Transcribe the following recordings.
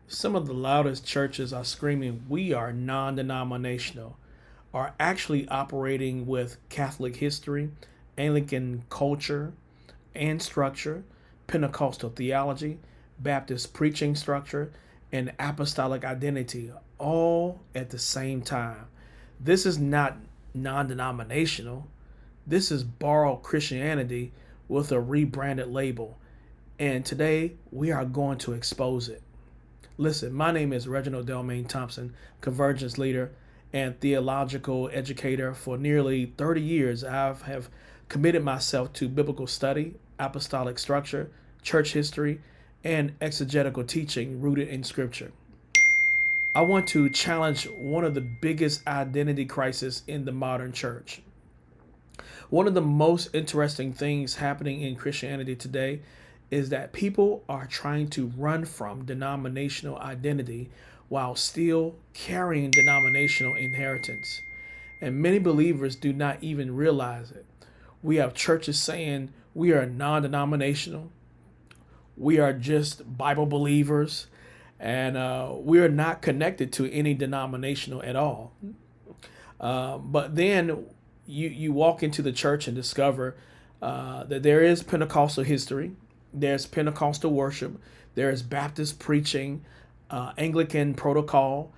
Some of the loudest churches are screaming, "We are non denominational," are actually operating with Catholic history, Anglican culture and structure, Pentecostal theology, Baptist preaching structure, and apostolic identity all at the same time. This is not non denominational. This is borrowed Christianity with a rebranded label. And today we are going to expose it. Listen, my name is Reginald Delman Thompson, convergence leader and theological educator. For nearly 30 years, I have committed myself to biblical study, apostolic structure, church history, and exegetical teaching rooted in Scripture. I want to challenge one of the biggest identity crises in the modern church. One of the most interesting things happening in Christianity today is that people are trying to run from denominational identity while still carrying denominational inheritance. And many believers do not even realize it. We have churches saying we are non denominational, we are just Bible believers, and we are not connected to any denominational at all. But then you walk into the church and discover that there is Pentecostal history, there's Pentecostal worship, there is Baptist preaching, Anglican protocol,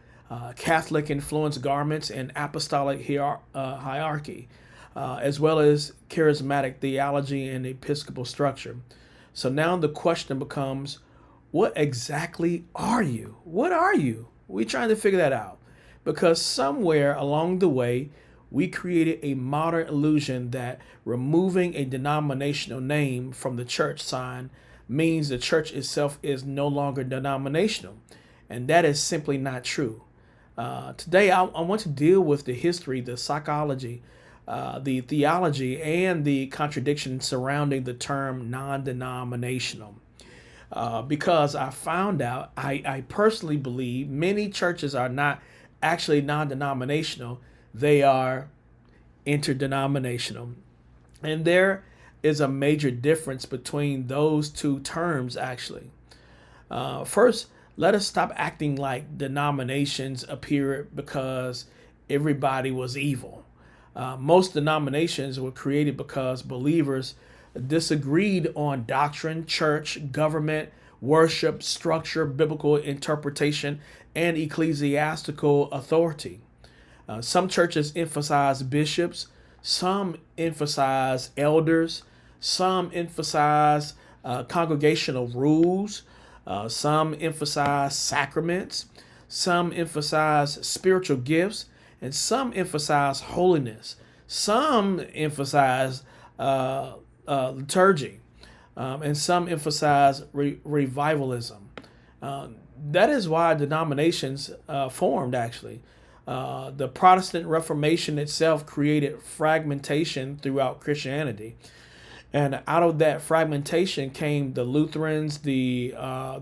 Catholic influenced garments, and apostolic hierarchy, as well as charismatic theology and Episcopal structure. So now the question becomes, what exactly are you? What are you? We're trying to figure that out because somewhere along the way, we created a modern illusion that removing a denominational name from the church sign means the church itself is no longer denominational. And that is simply not true. Today, I want to deal with the history, the psychology, the theology, and the contradiction surrounding the term non denominational. Because I found out, I personally believe many churches are not actually non denominational, they are interdenominational. And there is a major difference between those two terms, actually. First, let us stop acting like denominations appeared because everybody was evil. Most denominations were created because believers disagreed on doctrine, church, government, worship, structure, biblical interpretation, and ecclesiastical authority. Some churches emphasize bishops, some emphasize elders, some emphasize congregational rules, some emphasize sacraments, some emphasize spiritual gifts, and some emphasize holiness. Some emphasize liturgy, and some emphasize revivalism. That is why denominations formed, actually. The Protestant Reformation itself created fragmentation throughout Christianity. And out of that fragmentation came the Lutherans, the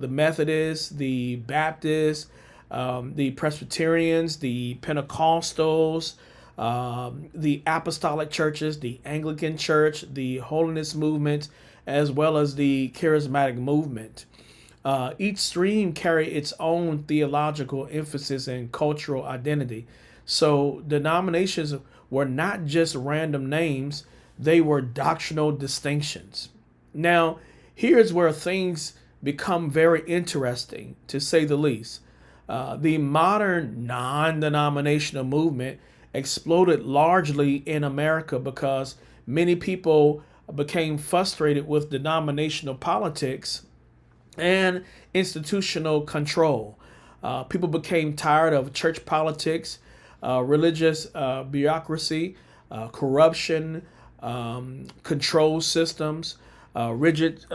Methodists, the Baptists, the Presbyterians, the Pentecostals, the Apostolic churches, the Anglican church, the Holiness movement, as well as the Charismatic movement. Each stream carried its own theological emphasis and cultural identity. So denominations were not just random names, they were doctrinal distinctions. Now, here's where things become very interesting, to say the least. The modern non denominational movement exploded largely in America because many people became frustrated with denominational politics and institutional control. People became tired of church politics, religious bureaucracy, corruption, control systems, rigid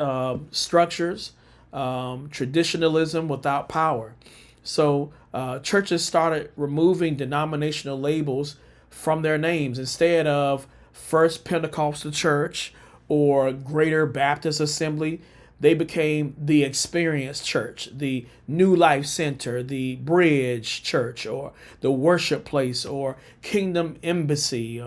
structures, traditionalism without power. So churches started removing denominational labels from their names instead of First Pentecostal Church or Greater Baptist Assembly. They became the Experience Church, the New Life Center, the Bridge Church, or the Worship Place, or Kingdom Embassy,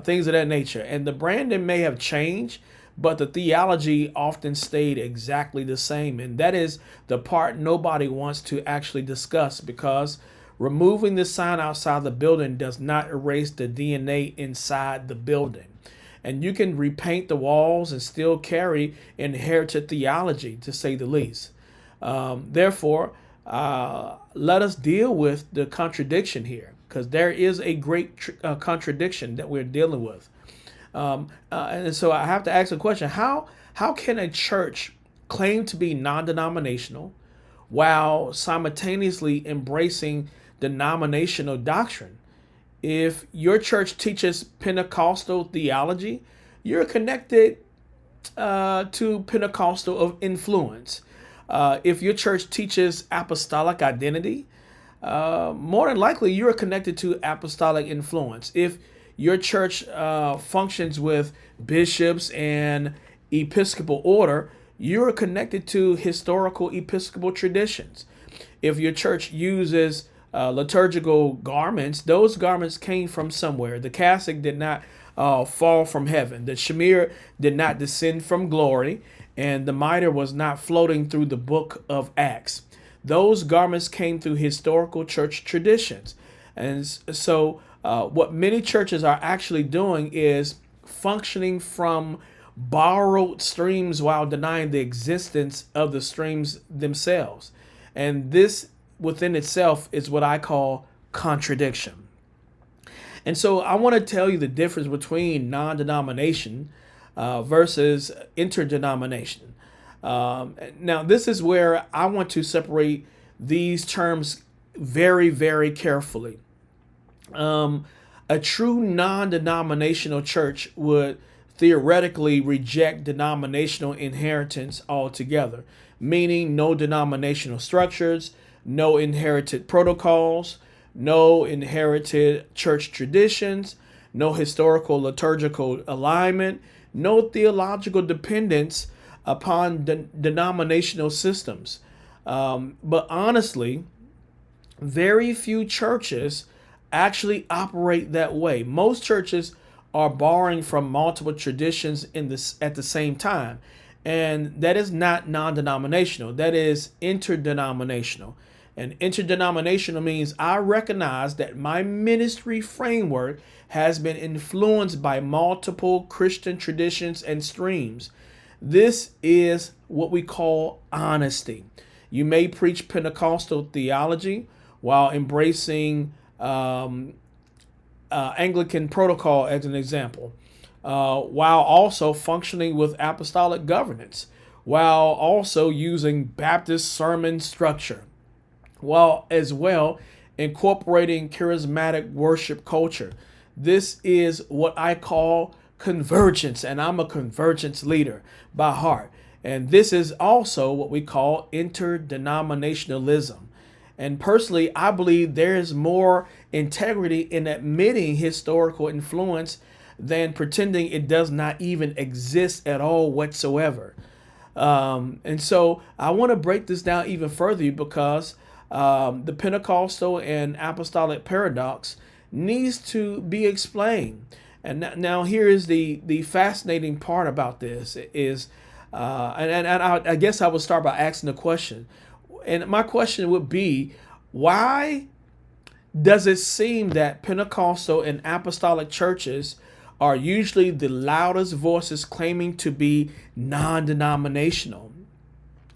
things of that nature. And the branding may have changed, but the theology often stayed exactly the same. And that is the part nobody wants to actually discuss, because removing the sign outside the building does not erase the DNA inside the building. And you can repaint the walls and still carry inherited theology, to say the least. Therefore, let us deal with the contradiction here, because there is a great contradiction that we're dealing with. And so I have to ask the question, how can a church claim to be non-denominational while simultaneously embracing denominational doctrine? If your church teaches Pentecostal theology, you're connected to Pentecostal of influence. If your church teaches apostolic identity, more than likely you're connected to apostolic influence. If your church functions with bishops and Episcopal order, you're connected to historical Episcopal traditions. If your church uses liturgical garments, those garments came from somewhere. The cassock did not fall from heaven. The shamir did not descend from glory, and the mitre was not floating through the book of Acts. Those garments came through historical church traditions. And so what many churches are actually doing is functioning from borrowed streams while denying the existence of the streams themselves. And this within itself is what I call contradiction. And so I want to tell you the difference between non-denomination versus interdenomination. Now, this is where I want to separate these terms very, very carefully. A true non-denominational church would theoretically reject denominational inheritance altogether, meaning no denominational structures, no inherited protocols, no inherited church traditions, no historical liturgical alignment, no theological dependence upon denominational systems. But honestly, very few churches actually operate that way. Most churches are borrowing from multiple traditions at the same time. And that is not non-denominational. That is interdenominational. And interdenominational means I recognize that my ministry framework has been influenced by multiple Christian traditions and streams. This is what we call honesty. You may preach Pentecostal theology while embracing Anglican protocol as an example, while also functioning with apostolic governance, while also using Baptist sermon structure, while as well incorporating charismatic worship culture. This is what I call convergence, and I'm a convergence leader by heart. And this is also what we call interdenominationalism. And personally, I believe there is more integrity in admitting historical influence than pretending it does not even exist at all whatsoever. And so I want to break this down even further, because the Pentecostal and apostolic paradox needs to be explained. And now here is the fascinating part about this is, and I guess I would start by asking the question. And my question would be, why does it seem that Pentecostal and apostolic churches are usually the loudest voices claiming to be non-denominational?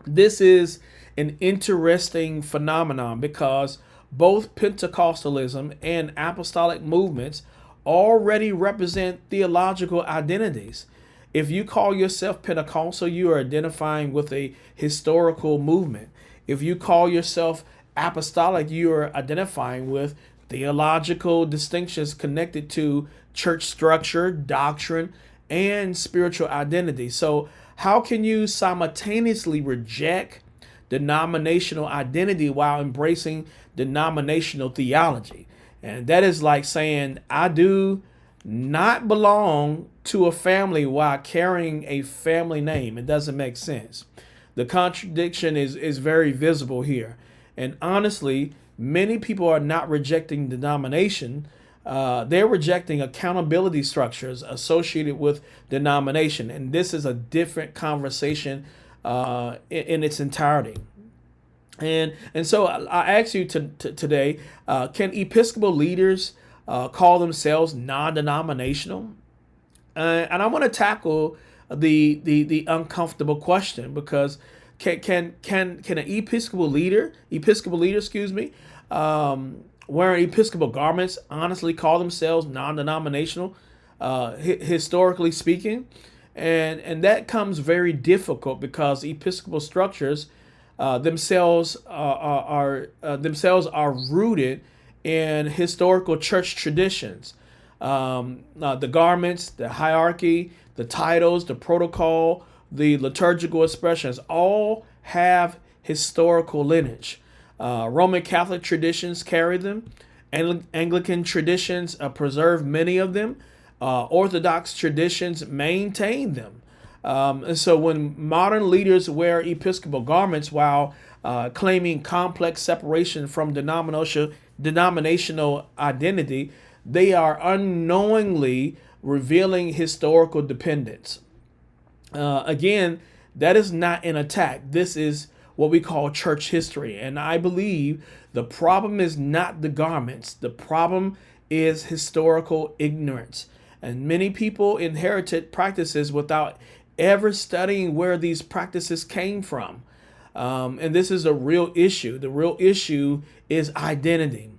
This is an interesting phenomenon, because both Pentecostalism and apostolic movements already represent theological identities. If you call yourself Pentecostal, you are identifying with a historical movement. If you call yourself apostolic, you are identifying with theological distinctions connected to church structure, doctrine, and spiritual identity. So how can you simultaneously reject denominational identity while embracing denominational theology? And that is like saying, I do not belong to a family while carrying a family name. It doesn't make sense. The contradiction is very visible here. And honestly, many people are not rejecting denomination. They're rejecting accountability structures associated with denomination, and this is a different conversation in its entirety. And so I ask you today: can Episcopal leaders call themselves non-denominational? And I want to tackle the uncomfortable question, because can an Episcopal leader, excuse me, wearing Episcopal garments, honestly call themselves non-denominational, historically speaking? And that comes very difficult, because Episcopal structures themselves are rooted in historical church traditions. The garments, the hierarchy, the titles, the protocol, the liturgical expressions all have historical lineage. Roman Catholic traditions carry them. Anglican traditions preserve many of them. Orthodox traditions maintain them. And so when modern leaders wear Episcopal garments while claiming complex separation from denominational identity, they are unknowingly revealing historical dependence. Again, that is not an attack. This is what we call church history. And I believe the problem is not the garments. The problem is historical ignorance. And many people inherited practices without ever studying where these practices came from. And this is a real issue. The real issue is identity.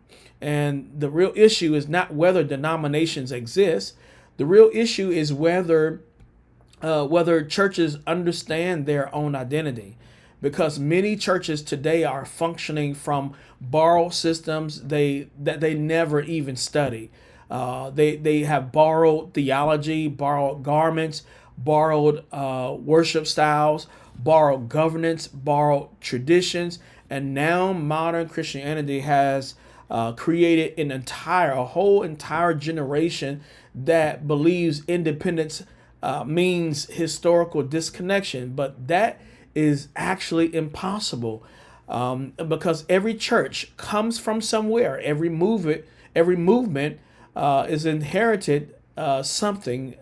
And the real issue is not whether denominations exist. The real issue is whether churches understand their own identity. Because many churches today are functioning from borrowed systems that they never even study. They have borrowed theology, borrowed garments, borrowed worship styles, borrowed governance, borrowed traditions, and now modern Christianity has created a whole entire generation that believes independence means historical disconnection. But that is actually impossible, because every church comes from somewhere. Every movement is inherited something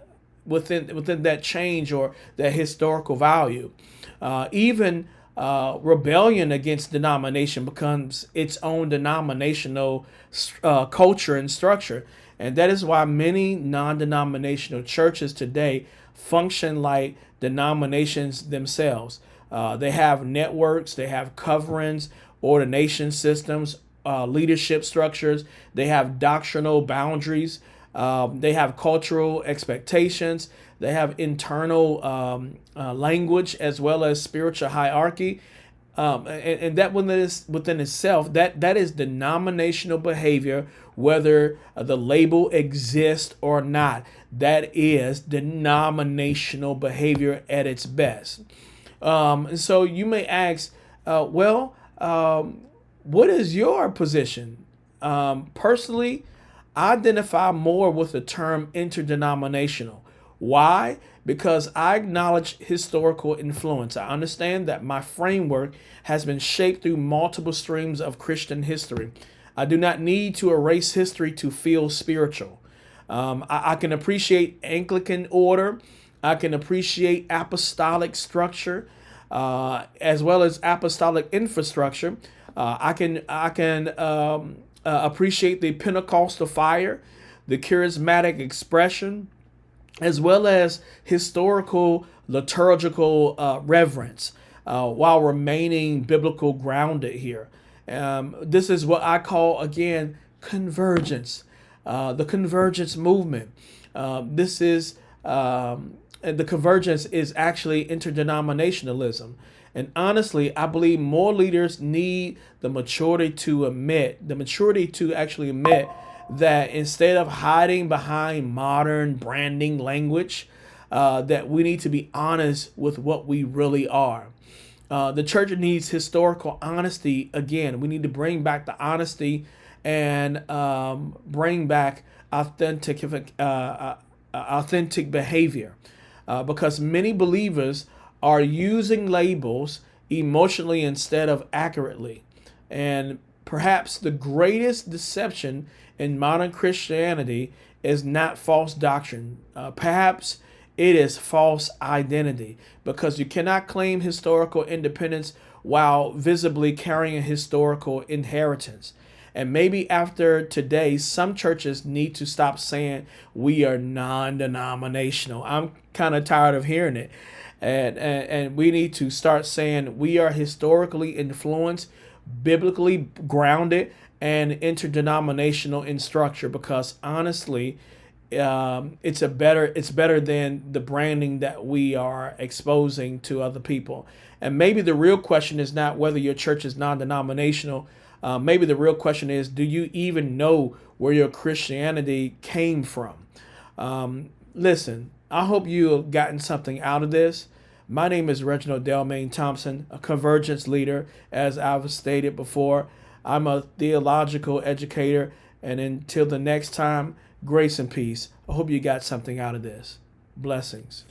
within that change or that historical value. Even rebellion against denomination becomes its own denominational culture and structure. And that is why many non-denominational churches today function like denominations themselves. They have networks, they have coverings, ordination systems, leadership structures, they have doctrinal boundaries, they have cultural expectations, they have internal language as well as spiritual hierarchy. And that within itself, that is denominational behavior, whether the label exists or not. That is denominational behavior at its best. And so you may ask, what is your position? Personally, I identify more with the term interdenominational. Why? Because I acknowledge historical influence. I understand that my framework has been shaped through multiple streams of Christian history. I do not need to erase history to feel spiritual. I can appreciate Anglican order. I can appreciate apostolic structure, as well as apostolic infrastructure. I can appreciate the Pentecostal fire, the charismatic expression, as well as historical liturgical reverence, while remaining biblical grounded here. This is what I call, again, convergence, the convergence movement. The convergence is actually interdenominationalism. And honestly, I believe more leaders need the maturity to actually admit that instead of hiding behind modern branding language, that we need to be honest with what we really are. The church needs historical honesty again. We need to bring back the honesty and bring back authentic behavior, because many believers are using labels emotionally instead of accurately. And Perhaps the greatest deception in modern Christianity is not false doctrine. Perhaps it is false identity, because you cannot claim historical independence while visibly carrying a historical inheritance. And maybe after today, some churches need to stop saying we are non-denominational. I'm kind of tired of hearing it. And we need to start saying we are historically influenced, biblically grounded, and interdenominational in structure, because honestly, it's better than the branding that we are exposing to other people. And maybe the real question is not whether your church is non-denominational. Maybe the real question is, do you even know where your Christianity came from? Listen, I hope you have gotten something out of this. My name is Reginald Delman Thompson, a convergence leader, as I've stated before. I'm a theological educator, and until the next time, grace and peace. I hope you got something out of this. Blessings.